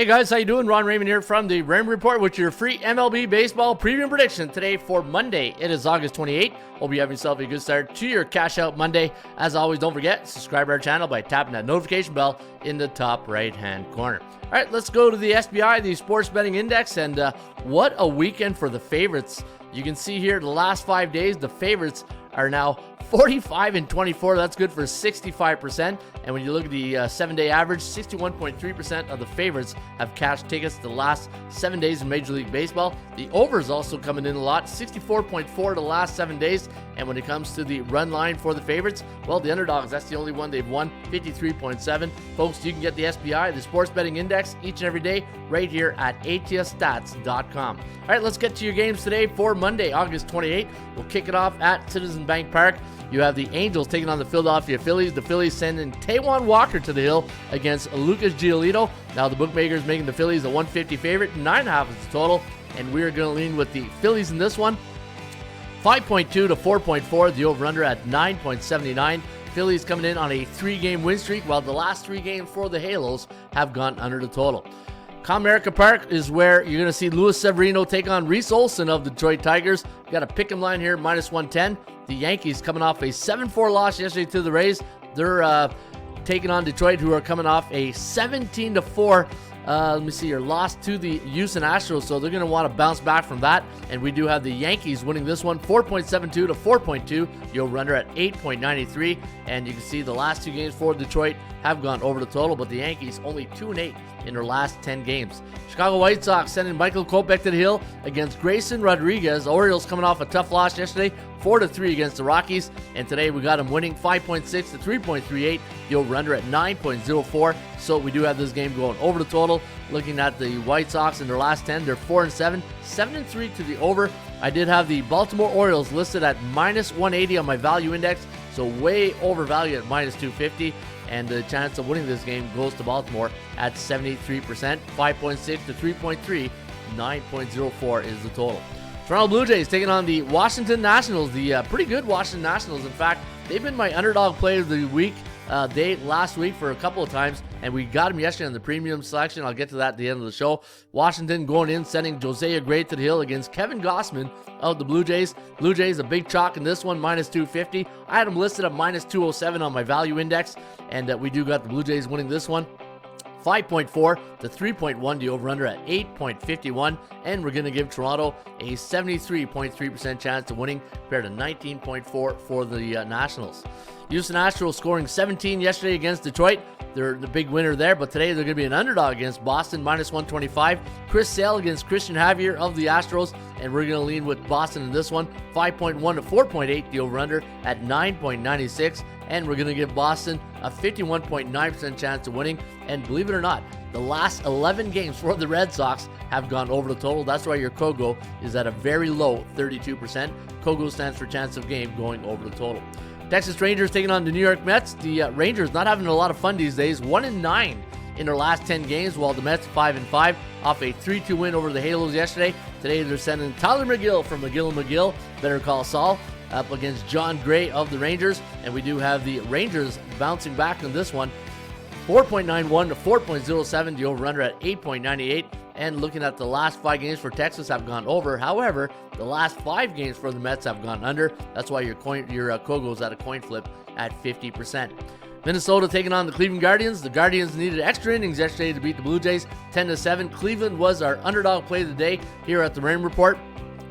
Hey guys, how you doing? Ron Raymond here from the Raymond Report with your free MLB baseball preview and prediction today for Monday. It is August 28th. Hope you have yourself a good start to your Cash Out Monday. As always, don't forget, subscribe to our channel by tapping that notification bell in the top right-hand corner. All right, let's go to the SBI, the Sports Betting Index, and what a weekend for the favorites. You can see here the last 5 days, the favorites are now 45 and 24. That's good for 65%. And when you look at the 7-day average, 61.3% of the favorites have cashed tickets the last 7 days in Major League Baseball. The over is also coming in a lot, 64.4 the last 7 days. And when it comes to the run line for the favorites, well, the underdogs, that's the only one they've won, 53.7. Folks, you can get the SBI, the Sports Betting Index, each and every day right here at atsstats.com. All right, let's get to your games today for Monday, August 28th. We'll kick it off at Citizens Bank Park. You have the Angels taking on the Philadelphia Phillies. The Phillies sending Taijuan Walker to the hill against Lucas Giolito. Now the bookmakers making the Phillies a 150 favorite, 9.5 is the total, and we're going to lean with the Phillies in this one. 5.2 to 4.4, the over-under at 9.79. Phillies coming in on a 3-game win streak, while the last 3 games for the Halos have gone under the total. Comerica Park is where you're going to see Luis Severino take on Reese Olson of the Detroit Tigers. Got a pick 'em line here, minus 110. The Yankees coming off a 7-4 loss yesterday to the Rays. They're taking on Detroit, who are coming off a 17-4 loss to the Houston Astros, so they're going to want to bounce back from that. And we do have the Yankees winning this one, 4.72 to 4.2. The over-under at 8.93. And you can see the last 2 games for Detroit have gone over the total, but the Yankees only 2-8 in their last 10 games. Chicago White Sox sending Michael Kopech to the hill against Grayson Rodriguez. Orioles coming off a tough loss yesterday, 4-3 against the Rockies, and today we got them winning 5.6 to 3.38. The over-under at 9.04. So we do have this game going over the total. Looking at the White Sox in their last 10, they're 4-7, 7-3 to the over. I did have the Baltimore Orioles listed at minus 180 on my value index, so way overvalued at minus 250. And the chance of winning this game goes to Baltimore at 73%, 5.6 to 3.3, 9.04 is the total. Toronto Blue Jays taking on the Washington Nationals, the pretty good Washington Nationals. In fact, they've been my underdog player of the week last week for a couple of times, and we got him yesterday in the premium selection. I'll get to that at the end of the show. Washington going in, sending Josiah Gray to the hill against Kevin Gossman of the Blue Jays. Blue Jays a big chalk in this one, minus 250. I had them listed at minus 207 on my value index, and we do got the Blue Jays winning this one. 5.4 to 3.1, the over-under at 8.51, and we're going to give Toronto a 73.3% chance of winning compared to 19.4 for the Nationals. Houston Astros scoring 17 yesterday against Detroit. They're the big winner there, but today they're going to be an underdog against Boston, minus 125. Chris Sale against Christian Javier of the Astros, and we're going to lean with Boston in this one. 5.1 to 4.8, the over-under at 9.96, and we're going to give Boston a 51.9% chance of winning. And believe it or not, the last 11 games for the Red Sox have gone over the total. That's why your KOGO is at a very low 32%. KOGO stands for chance of game going over the total. Texas Rangers taking on the New York Mets. The Rangers not having a lot of fun these days, 1-9 in their last 10 games, while the Mets 5-5 off a 3-2 win over the Halos yesterday. Today they're sending Tyler McGill from McGill & McGill, Better Call Saul, up against John Gray of the Rangers. And we do have the Rangers bouncing back on this one, 4.91 to 4.07, the over-under at 8.98. And looking at the last 5 games for Texas have gone over. However, the last 5 games for the Mets have gone under. That's why your KOGO is at a coin flip at 50%. Minnesota taking on the Cleveland Guardians. The Guardians needed extra innings yesterday to beat the Blue Jays 10-7. Cleveland was our underdog play of the day here at the Rain Report.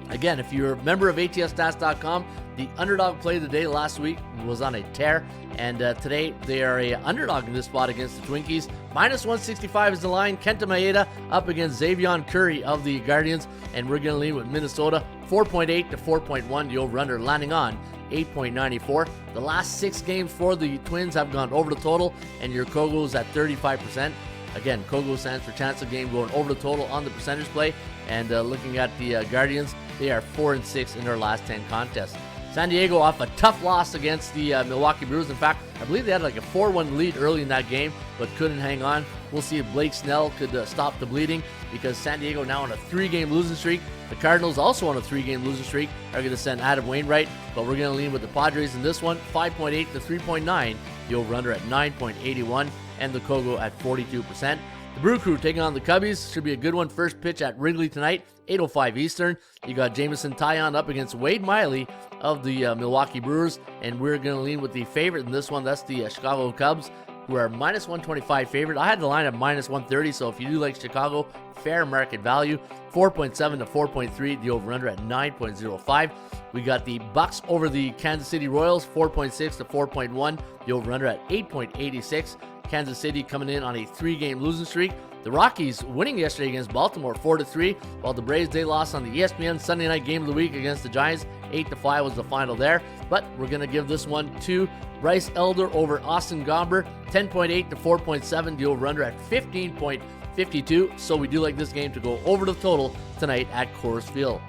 Again, if you're a member of atsstats.com, the underdog play of the day last week was on a tear, and today they are a underdog in this spot against the Twinkies. Minus 165 is the line. Kenta Maeda up against Xavier Curry of the Guardians, and we're going to lean with Minnesota, 4.8 to 4.1, the over-under landing on 8.94. The last 6 games for the Twins have gone over the total, and your KOGO is at 35%. Again, KOGO stands for chance of game going over the total on the percentage play. And looking at the Guardians, they are 4-6 in their last 10 contests. San Diego off a tough loss against the Milwaukee Brewers. In fact, I believe they had like a 4-1 lead early in that game, but couldn't hang on. We'll see if Blake Snell could stop the bleeding, because San Diego now on a 3-game losing streak. The Cardinals also on a 3-game losing streak are going to send Adam Wainwright, but we're going to lean with the Padres in this one, 5.8 to 3.9. The over-under at 9.81, and the KOGO at 42%. The Brew Crew taking on the Cubbies. Should be a good one. First pitch at Wrigley tonight, 8:05 Eastern. You got Jamison Taillon up against Wade Miley of the Milwaukee Brewers, and we're going to lean with the favorite in this one. That's the Chicago Cubs, who are minus 125 favorite. I had the line at minus 130, so if you do like Chicago, fair market value. 4.7 to 4.3, the over-under at 9.05. We got the Bucks over the Kansas City Royals, 4.6 to 4.1, the over-under at 8.86. Kansas City coming in on a 3-game losing streak. The Rockies winning yesterday against Baltimore 4-3, while the Braves, they lost on the ESPN Sunday night game of the week against the Giants. 8-5 was the final there, but we're going to give this one to Bryce Elder over Austin Gomber, 10.8 to 4.7, the over-under at 15.52, so we do like this game to go over the total tonight at Coors Field.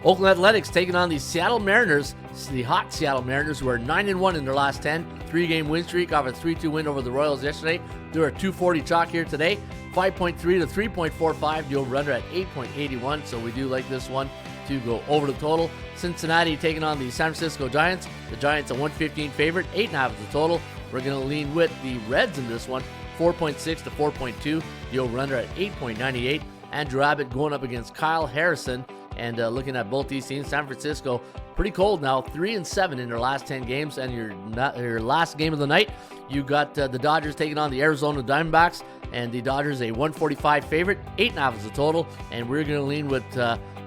Oakland Athletics taking on the Seattle Mariners, the hot Seattle Mariners, who are 9-1 in their last 10, 3-game win streak off a 3-2 win over the Royals yesterday. They're a 240 chalk here today, 5.3 to 3.45, the over-under at 8.81, so we do like this one to go over the total. Cincinnati taking on the San Francisco Giants. The Giants a 115 favorite, 8.5 is the total. We're going to lean with the Reds in this one, 4.6 to 4.2, the over-under at 8.98. Andrew Abbott going up against Kyle Harrison. And looking at both these teams, San Francisco pretty cold now, 3-7 in their last 10 games. And your last game of the night, you got the Dodgers taking on the Arizona Diamondbacks, and the Dodgers a 145 favorite, 8.5 is the total. And we're going to lean with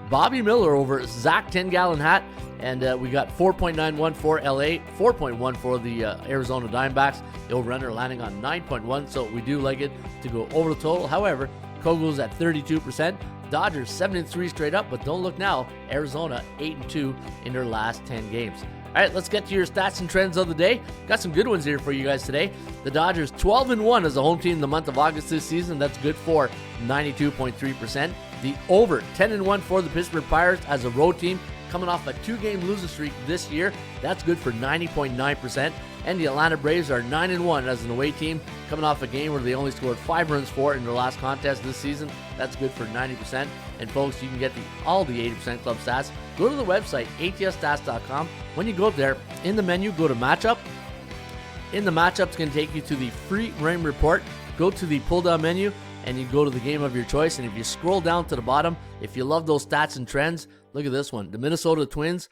Bobby Miller over Zach 10-gallon hat, and we got 4.91 for LA, 4.1 for the Arizona Diamondbacks. The over-under landing on 9.1, so we do like it to go over the total. However, Kogel's at 32%. Dodgers 7-3 straight up, but don't look now. Arizona 8-2 in their last 10 games. All right, let's get to your stats and trends of the day. Got some good ones here for you guys today. The Dodgers 12-1 as a home team in the month of August this season. That's good for 92.3%. The over 10-1 for the Pittsburgh Pirates as a road team, coming off a 2-game losing streak this year. That's good for 90.9%. And the Atlanta Braves are 9-1 as an away team, coming off a game where they only scored 5 runs for in their last contest this season. That's good for 90%. And folks, you can get all the 80% club stats. Go to the website, atsstats.com. When you go there, in the menu, go to matchup. In the matchup, it's going to take you to the free Raymond report. Go to the pull-down menu, and you go to the game of your choice. And if you scroll down to the bottom, if you love those stats and trends, look at this one. The Minnesota Twins,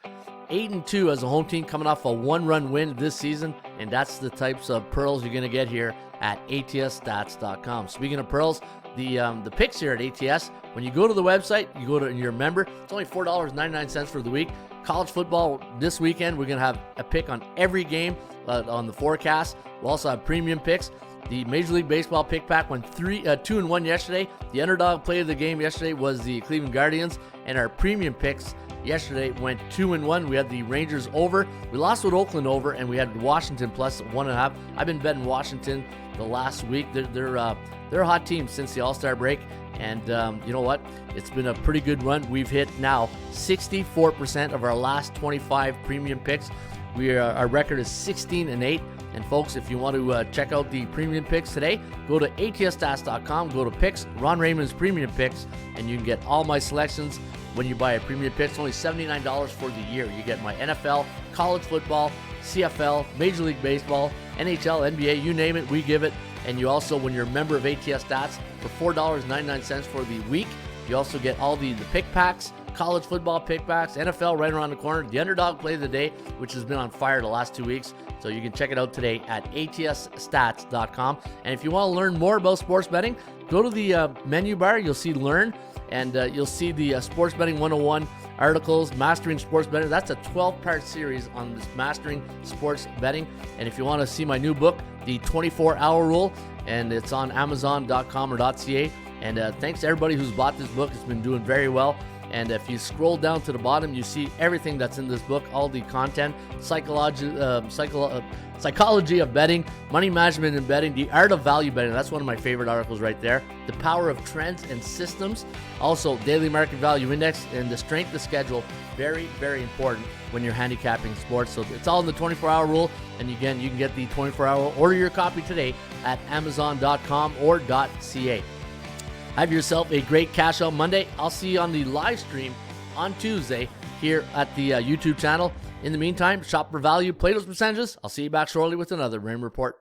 8-2 as a home team, coming off a 1-run win this season, and that's the types of pearls you're going to get here at atsstats.com. Speaking of pearls, the picks here at ATS, when you go to the website, you go to and you're a member, it's only $4.99 for the week. College football this weekend, we're going to have a pick on every game on the forecast. We'll also have premium picks. The Major League Baseball pick pack went 2-1 yesterday. The underdog play of the game yesterday was the Cleveland Guardians, and our premium picks yesterday went 2-1. We had the Rangers over. We lost with Oakland over, and we had Washington plus 1.5. I've been betting Washington the last week. They're a hot team since the All-Star break, and you know what? It's been a pretty good run. We've hit now 64% of our last 25 premium picks. Our record is 16-8. And folks, if you want to check out the premium picks today, go to atsstats.com, go to picks, Ron Raymond's premium picks, and you can get all my selections. When you buy a premium pick, it's only $79 for the year. You get my NFL, college football, CFL, Major League Baseball, NHL, NBA, you name it, we give it. And you also, when you're a member of ATS Stats, for $4.99 for the week, you also get all the pick packs, college football pick packs, NFL right around the corner, the underdog play of the day, which has been on fire the last 2 weeks. So you can check it out today at atsstats.com. And if you want to learn more about sports betting, go to the menu bar. You'll see Learn, and you'll see the Sports Betting 101 articles, Mastering Sports Betting. That's a 12-part series on this Mastering Sports Betting. And if you want to see my new book, The 24-Hour Rule, and it's on amazon.com or .ca. And thanks to everybody who's bought this book. It's been doing very well. And if you scroll down to the bottom, you see everything that's in this book, all the content, psychology of betting, money management in betting, the art of value betting. That's one of my favorite articles right there. The power of trends and systems. Also, daily market value index and the strength of schedule. Very, very important when you're handicapping sports. So it's all in the 24-hour rule. And again, you can get the 24-hour. Order your copy today at amazon.com or .ca. Have yourself a great Cash Out Monday. I'll see you on the live stream on Tuesday here at the YouTube channel. In the meantime, shop for value, play those percentages. I'll see you back shortly with another Raymond Report.